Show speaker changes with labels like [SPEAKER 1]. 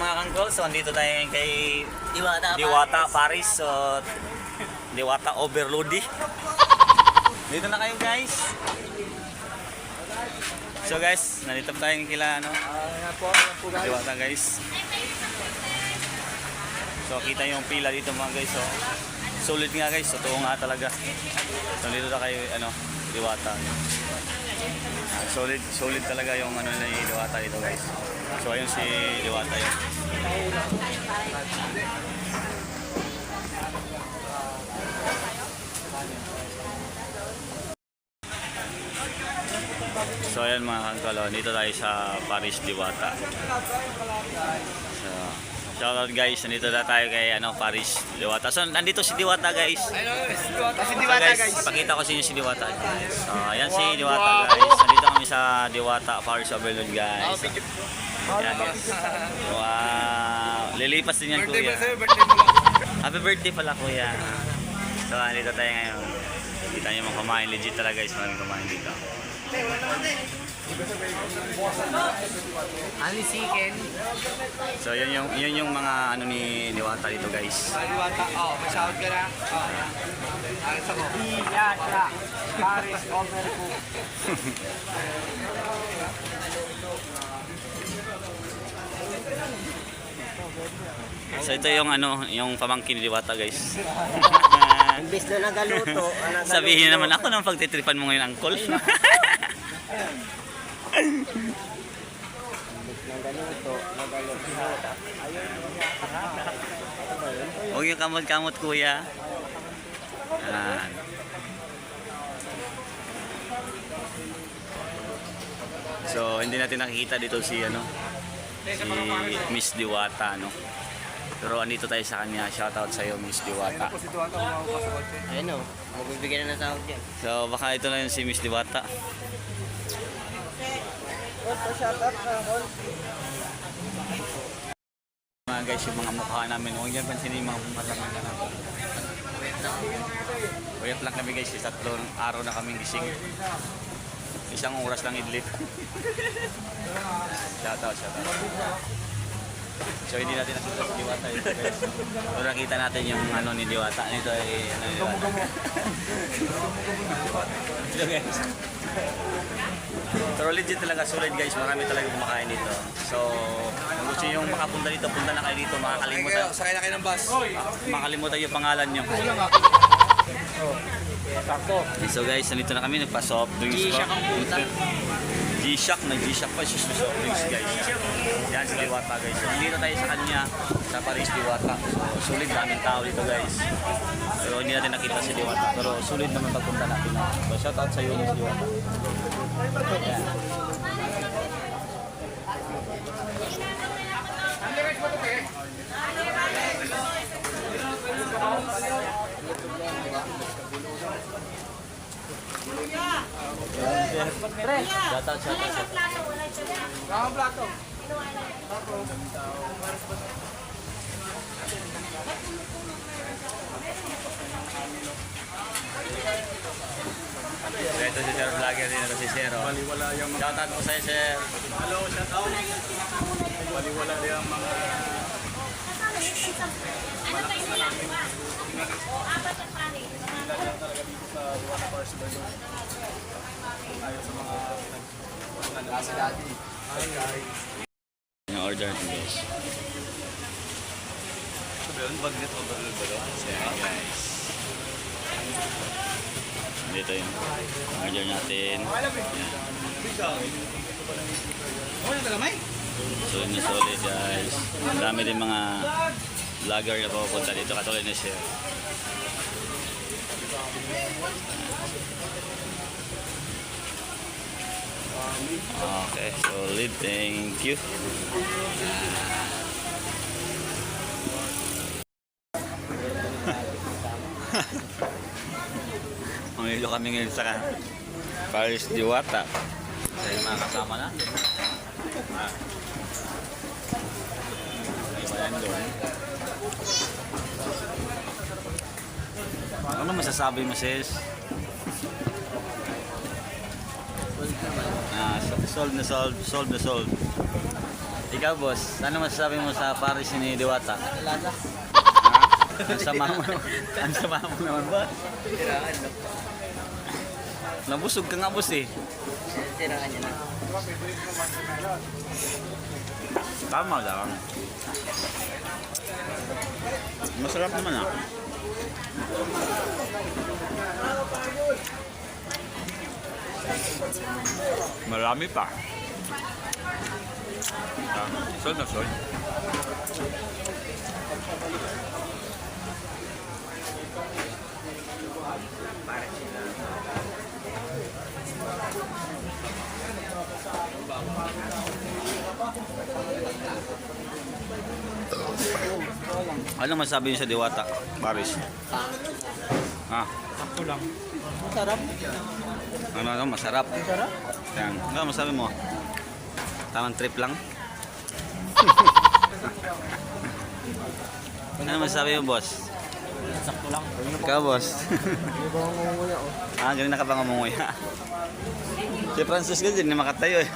[SPEAKER 1] mga kangkol, so andito tayo ngayon kay
[SPEAKER 2] Diwata
[SPEAKER 1] Paris. So, Diwata Overloady. Dito na kayo guys. So guys, nandito tayo kila Diwata guys. So kita yung pila dito mga guys. So, solid nga guys, totoo nga talaga. So dito na kayo Diwata. Solid talaga yung ni Diwata dito guys. So ayun si Diwata yun. So ayan mga kangkalo, dito tayo sa Paris Diwata. So shoutout guys, nandito na tayo kay Paris Diwata. So nandito si Diwata guys.
[SPEAKER 2] Si Diwata guys.
[SPEAKER 1] Pakita ko sa inyo si Diwata guys. So ayan si Diwata guys. Nandito kami sa Diwata Paris Overload guys. Ayan guys. Wow. Lilipas din yan kuya. Happy birthday pala kuya. So nandito tayo ngayon. Kita nyo mga kumain. Legit talaga guys. Maraming kumain dito.
[SPEAKER 2] Only chicken.
[SPEAKER 1] So yun yung mga ni Diwata dito guys.
[SPEAKER 2] Diwata, may shout ka na. Ayos ako. Diwata, Paris Overcook.
[SPEAKER 1] So ito yung yung pamangkin ni Diwata guys.
[SPEAKER 2] Imbis na nagaluto.
[SPEAKER 1] Sabihin naman ako nang pagtitripan mo ngayon angkol. Huwag yung kamot-kamot kuya. Yan. So hindi natin nakikita dito si Miss Diwata Pero andito tayo sa kanya. Shoutout sa iyo Miss Diwata.
[SPEAKER 2] Ayun o, magbibigyan na ng sahod yan.
[SPEAKER 1] So baka ito na yun si Miss Diwata. Mga guys, yung mga mukha namin, huwag yan pansinin yung mga pumatangan na namin. Uyat lang kami guys, tatlong araw na kaming gising. Isang oras lang idlit. Shoutout. So hindi natin nakita si Diwata ito guys. Pero nakita natin yung ni Diwata. Ito ay Diwata. Ito guys. Pero legit talaga, solid guys. Marami talaga kumakain dito. So kung gusto nyo makapunta dito, punta na kayo dito. Makakalimutan.
[SPEAKER 2] Sakay na kayo ng bus.
[SPEAKER 1] Makakalimutan yung pangalan nyo. So guys, nandito na kami. Nagpa-soft drinks ko. G-Shock pa siya sa soft drinks guys. Yan si Diwata guys. So dito tayo sa kanya sa Paris Diwata. So solid, daming tao dito guys. Pero hindi natin nakita si Diwata. Pero solid naman pagpunta natin. So shout out sa iyo Miss Diwata. Yan. Shoutout.
[SPEAKER 2] Ramang plato.
[SPEAKER 1] Ito si Sir Vlogger din. Ito si Sir. Shoutout po sa'yo Sir.
[SPEAKER 3] Hello, shoutout. Wali-wala din ang mga talaga dito sa Diwata Paris Overload. Ayaw sa mga nasa dati.
[SPEAKER 1] Yung order natin guys.
[SPEAKER 3] Sabi yun, bagnet overload ba yun?
[SPEAKER 1] Ayan guys. Dito yung order natin. Solid na solid guys. Ang dami din mga vlogger na pupunta dito. Katulad na siya. Okay, solid. Thank you. Mamilo kami ngayon sa Paris Diwata. Sa yung mga kasama na. May bayan doon. Ano masasabi mo sis? Solve na solve. Ikaw, boss, ano masasabi mo sa Paris ni Diwata?
[SPEAKER 2] Lasa.
[SPEAKER 1] Ang sama mo, ang sama mo naman ba?
[SPEAKER 2] Tirahan na.
[SPEAKER 1] Nabusog ka nga, boss eh.
[SPEAKER 2] Tirahan niya na.
[SPEAKER 1] Tama lang. Masarap naman ah. Marami pa. Sol na sol. Ano masabi niyo sa Diwata, Paris? Ah,
[SPEAKER 2] Ako lang. Masarap.
[SPEAKER 1] ano, masarap.
[SPEAKER 2] Masarap?
[SPEAKER 1] Yan. Ano masabi mo? Tamang trip lang? Ano masabi mo, boss?
[SPEAKER 2] Sakto lang.
[SPEAKER 1] Ikaw, boss.
[SPEAKER 2] Hindi ba mangunguya oh?
[SPEAKER 1] Ah, ganun na ka pa ngumunguya. Si Francis kasi hindi makatayo eh.